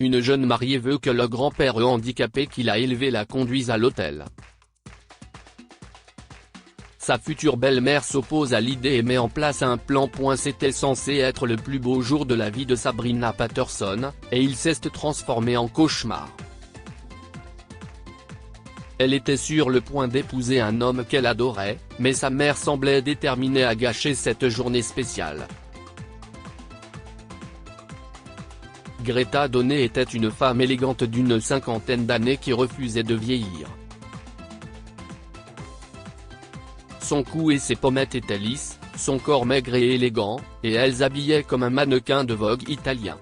une jeune mariée veut que le grand-père handicapé qui l'a élevé la conduise à l'hôtel. Sa future belle-mère s'oppose à l'idée et met en place un plan. C'était censé être le plus beau jour de la vie de Sabrina Patterson, et il s'est transformé en cauchemar. Elle était sur le point d'épouser un homme qu'elle adorait, mais sa mère semblait déterminée à gâcher cette journée spéciale. Greta Donney était une femme élégante d'une cinquantaine d'années qui refusait de vieillir. Son cou et ses pommettes étaient lisses, son corps maigre et élégant, et elle s'habillait comme un mannequin de Vogue italien.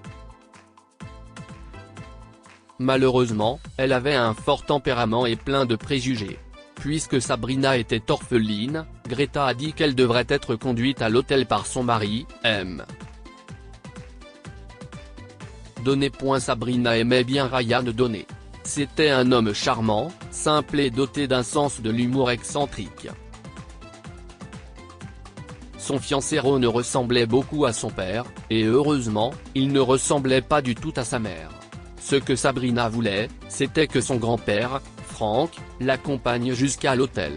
Malheureusement, elle avait un fort tempérament et plein de préjugés. Puisque Sabrina était orpheline, Greta a dit qu'elle devrait être conduite à l'hôtel par son mari, M. Donney. Sabrina aimait bien Ryan Donney. C'était un homme charmant, simple et doté d'un sens de l'humour excentrique. Son fiancé Ron ressemblait beaucoup à son père, et heureusement, il ne ressemblait pas du tout à sa mère. Ce que Sabrina voulait, c'était que son grand-père, Frank, l'accompagne jusqu'à l'hôtel.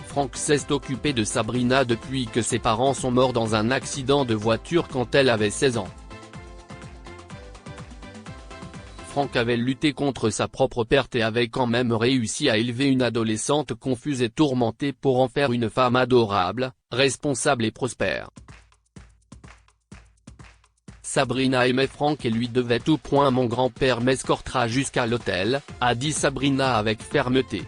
Frank s'est occupé de Sabrina depuis que ses parents sont morts dans un accident de voiture quand elle avait 16 ans. Frank avait lutté contre sa propre perte et avait quand même réussi à élever une adolescente confuse et tourmentée pour en faire une femme adorable, responsable et prospère. Sabrina aimait Frank et lui devait tout. Mon grand-père m'escortera jusqu'à l'hôtel, a dit Sabrina avec fermeté.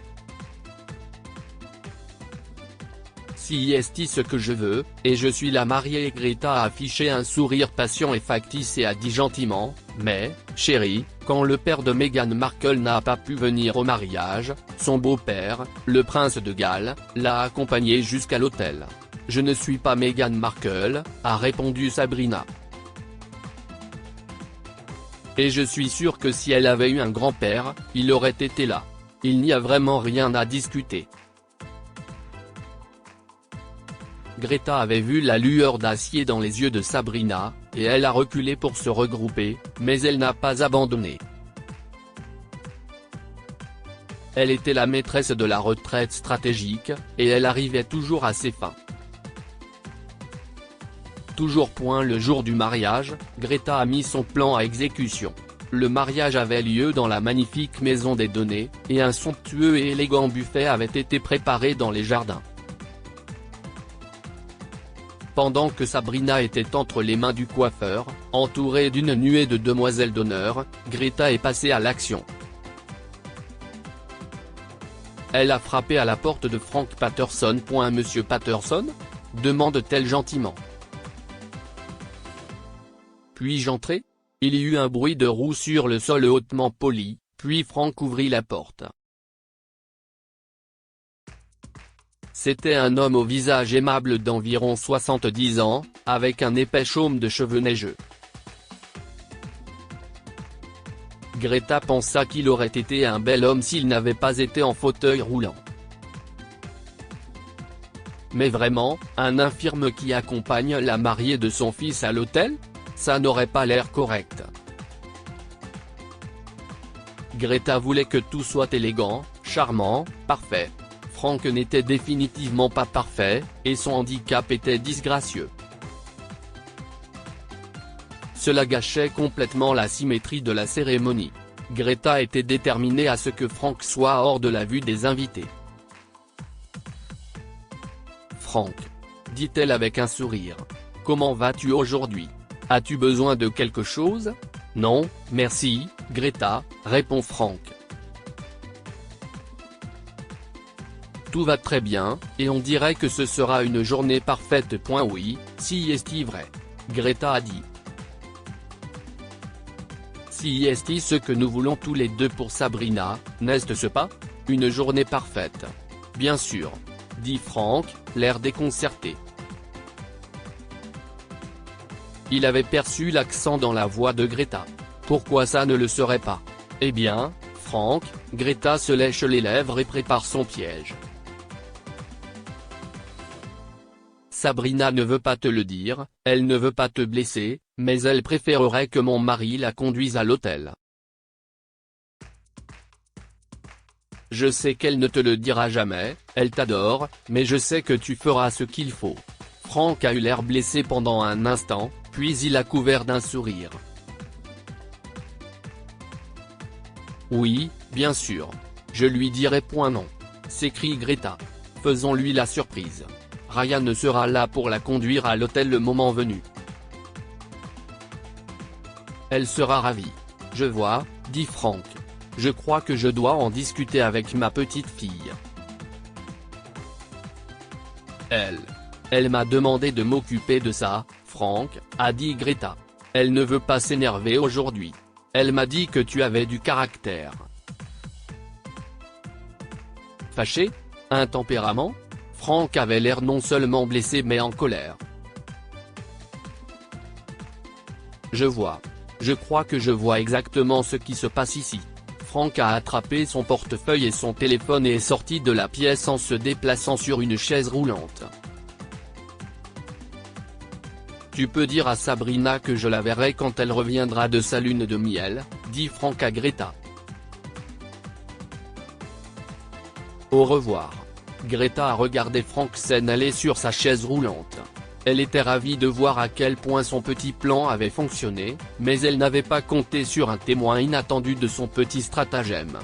Si est ce que je veux, et je suis la mariée. Greta a affiché un sourire patient et factice et a dit gentiment, mais, chérie, quand le père de Meghan Markle n'a pas pu venir au mariage, son beau-père, le prince de Galles, l'a accompagné jusqu'à l'hôtel. Je ne suis pas Meghan Markle, a répondu Sabrina. Et je suis sûr que si elle avait eu un grand-père, il aurait été là. Il n'y a vraiment rien à discuter. Greta avait vu la lueur d'acier dans les yeux de Sabrina, et elle a reculé pour se regrouper, mais elle n'a pas abandonné. Elle était la maîtresse de la retraite stratégique, et elle arrivait toujours à ses fins. Toujours. Le jour du mariage, Greta a mis son plan à exécution. Le mariage avait lieu dans la magnifique maison des Donney, et un somptueux et élégant buffet avait été préparé dans les jardins. Pendant que Sabrina était entre les mains du coiffeur, entourée d'une nuée de demoiselles d'honneur, Greta est passée à l'action. Elle a frappé à la porte de Frank Patterson. Monsieur Patterson ? demande-t-elle gentiment. Puis-je entrer ? Il y eut un bruit de roues sur le sol hautement poli, puis Frank ouvrit la porte. C'était un homme au visage aimable d'environ 70 ans, avec un épais chaume de cheveux neigeux. Greta pensa qu'il aurait été un bel homme s'il n'avait pas été en fauteuil roulant. Mais vraiment, un infirme qui accompagne la mariée de son fils à l'hôtel ? Ça n'aurait pas l'air correct. Greta voulait que tout soit élégant, charmant, parfait. Frank n'était définitivement pas parfait, et son handicap était disgracieux. Cela gâchait complètement la symétrie de la cérémonie. Greta était déterminée à ce que Frank soit hors de la vue des invités. Frank, dit-elle avec un sourire. Comment vas-tu aujourd'hui ? As-tu besoin de quelque chose ? Non, merci, Greta, répond Frank. Tout va très bien, et on dirait que ce sera une journée parfaite. Oui, si est vrai. Greta a dit. Si est ce que nous voulons tous les deux pour Sabrina, n'est-ce pas ? Une journée parfaite. Bien sûr. Dit Frank, l'air déconcerté. Il avait perçu l'accent dans la voix de Greta. Pourquoi ça ne le serait pas ? Eh bien, Frank, Greta se lèche les lèvres et prépare son piège. Sabrina ne veut pas te le dire, elle ne veut pas te blesser, mais elle préférerait que mon mari la conduise à l'hôtel. Je sais qu'elle ne te le dira jamais, elle t'adore, mais je sais que tu feras ce qu'il faut. Franck a eu l'air blessé pendant un instant, puis il a couvert d'un sourire. Oui, bien sûr. Je lui dirai point non. S'écrie Greta. Faisons-lui la surprise. Ryan sera là pour la conduire à l'hôtel le moment venu. Elle sera ravie. Je vois, dit Franck. Je crois que je dois en discuter avec ma petite fille. Elle m'a demandé de m'occuper de ça, Franck, a dit Greta. Elle ne veut pas s'énerver aujourd'hui. Elle m'a dit que tu avais du caractère. Fâché? Un tempérament? Franck avait l'air non seulement blessé mais en colère. Je vois. Je crois que je vois exactement ce qui se passe ici. Franck a attrapé son portefeuille et son téléphone et est sorti de la pièce en se déplaçant sur une chaise roulante. Tu peux dire à Sabrina que je la verrai quand elle reviendra de sa lune de miel, dit Franck à Greta. Au revoir. Greta a regardé Franck s'en aller sur sa chaise roulante. Elle était ravie de voir à quel point son petit plan avait fonctionné, mais elle n'avait pas compté sur un témoin inattendu de son petit stratagème.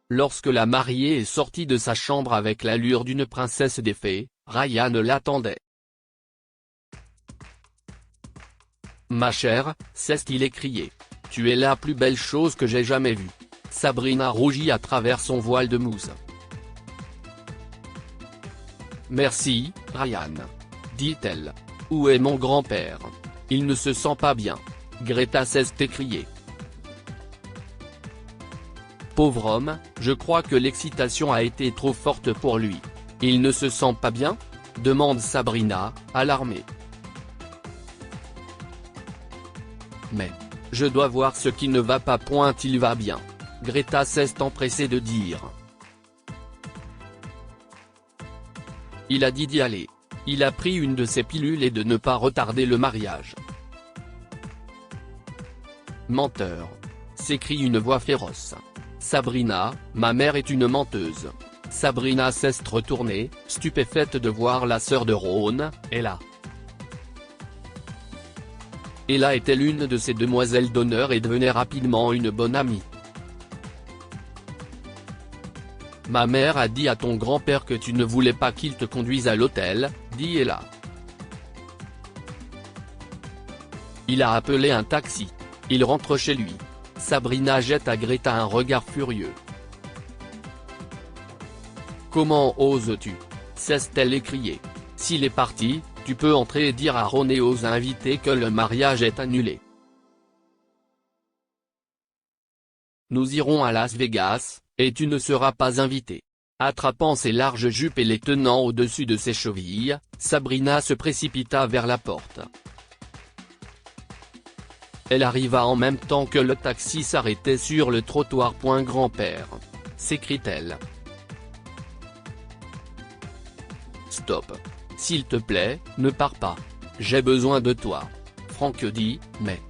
Lorsque la mariée est sortie de sa chambre avec l'allure d'une princesse des fées, Ryan l'attendait. « Ma chère, s'est-il écrié. Tu es la plus belle chose que j'ai jamais vue. » Sabrina rougit à travers son voile de mousse. « Merci, Ryan. » dit-elle. « Où est mon grand-père? Il ne se sent pas bien. » Greta s'est écriée. « Pauvre homme, je crois que l'excitation a été trop forte pour lui. Il ne se sent pas bien ?» demande Sabrina, alarmée. « Mais, je dois voir ce qui ne va pas. Il va bien. » Greta s'est empressée de dire. Il a dit d'y aller. Il a pris une de ses pilules et de ne pas retarder le mariage. Menteur. S'écrie une voix féroce. Sabrina, ma mère est une menteuse. Sabrina s'est retournée, stupéfaite de voir la sœur de Ron, Ella. Ella était l'une de ses demoiselles d'honneur et devenait rapidement une bonne amie. Ma mère a dit à ton grand-père que tu ne voulais pas qu'il te conduise à l'hôtel, dit Ella. Il a appelé un taxi. Il rentre chez lui. Sabrina jette à Greta un regard furieux. Comment oses-tu? S'est-elle écriée. S'il est parti, tu peux entrer et dire à Ron et aux invités que le mariage est annulé. Nous irons à Las Vegas, et tu ne seras pas invité. Attrapant ses larges jupes et les tenant au-dessus de ses chevilles, Sabrina se précipita vers la porte. Elle arriva en même temps que le taxi s'arrêtait sur le trottoir. Grand-père, s'écrie-t-elle. Stop. S'il te plaît, ne pars pas. J'ai besoin de toi. Franck dit, mais...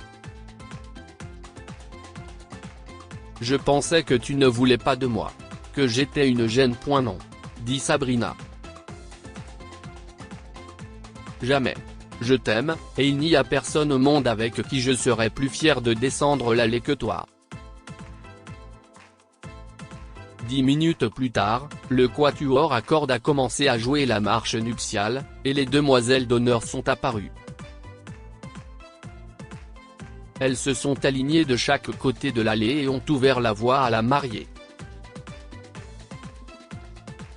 Je pensais que tu ne voulais pas de moi. Que j'étais une gêne. Non. Dit Sabrina. Jamais. Je t'aime, et il n'y a personne au monde avec qui je serais plus fier de descendre l'allée que toi. 10 minutes plus tard, le quatuor à cordes a commencé à jouer la marche nuptiale, et les demoiselles d'honneur sont apparues. Elles se sont alignées de chaque côté de l'allée et ont ouvert la voie à la mariée.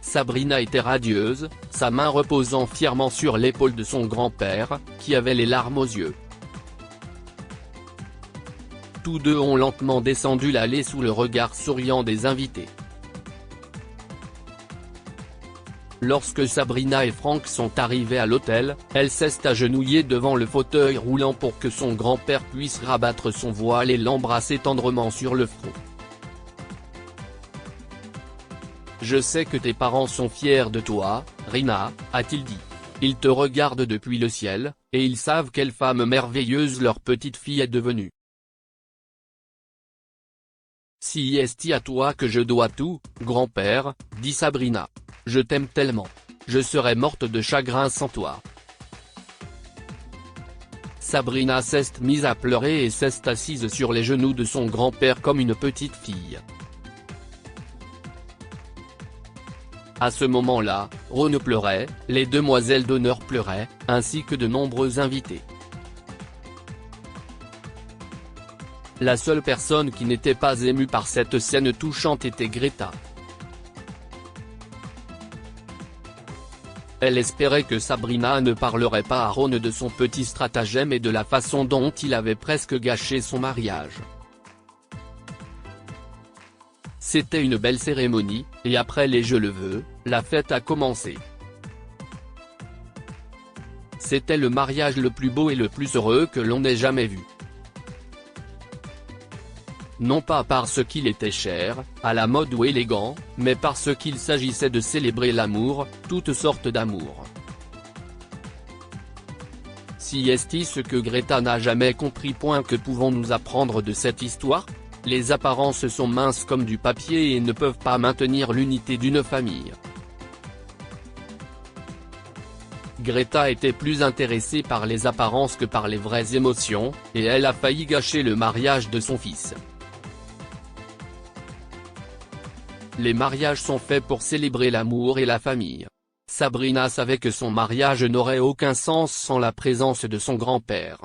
Sabrina était radieuse, sa main reposant fièrement sur l'épaule de son grand-père, qui avait les larmes aux yeux. Tous deux ont lentement descendu l'allée sous le regard souriant des invités. Lorsque Sabrina et Franck sont arrivés à l'hôtel, elle s'est agenouillée devant le fauteuil roulant pour que son grand-père puisse rabattre son voile et l'embrasser tendrement sur le front. Je sais que tes parents sont fiers de toi, Rina, a-t-il dit. Ils te regardent depuis le ciel, et ils savent quelle femme merveilleuse leur petite fille est devenue. Si est à toi que je dois tout, grand-père, dit Sabrina. Je t'aime tellement. Je serais morte de chagrin sans toi. Sabrina s'est mise à pleurer et s'est assise sur les genoux de son grand-père comme une petite fille. À ce moment-là, Rhône pleurait, les demoiselles d'honneur pleuraient, ainsi que de nombreux invités. La seule personne qui n'était pas émue par cette scène touchante était Greta. Elle espérait que Sabrina ne parlerait pas à Rhône de son petit stratagème et de la façon dont il avait presque gâché son mariage. C'était une belle cérémonie, et après les je le veux, la fête a commencé. C'était le mariage le plus beau et le plus heureux que l'on ait jamais vu. Non pas parce qu'il était cher, à la mode ou élégant, mais parce qu'il s'agissait de célébrer l'amour, toutes sortes d'amour. Si est ce que Greta n'a jamais compris. Que pouvons-nous apprendre de cette histoire? Les apparences sont minces comme du papier et ne peuvent pas maintenir l'unité d'une famille. Greta était plus intéressée par les apparences que par les vraies émotions, et elle a failli gâcher le mariage de son fils. Les mariages sont faits pour célébrer l'amour et la famille. Sabrina savait que son mariage n'aurait aucun sens sans la présence de son grand-père.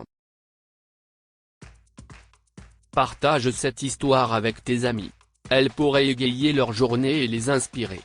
Partage cette histoire avec tes amis. Elle pourrait égayer leur journée et les inspirer.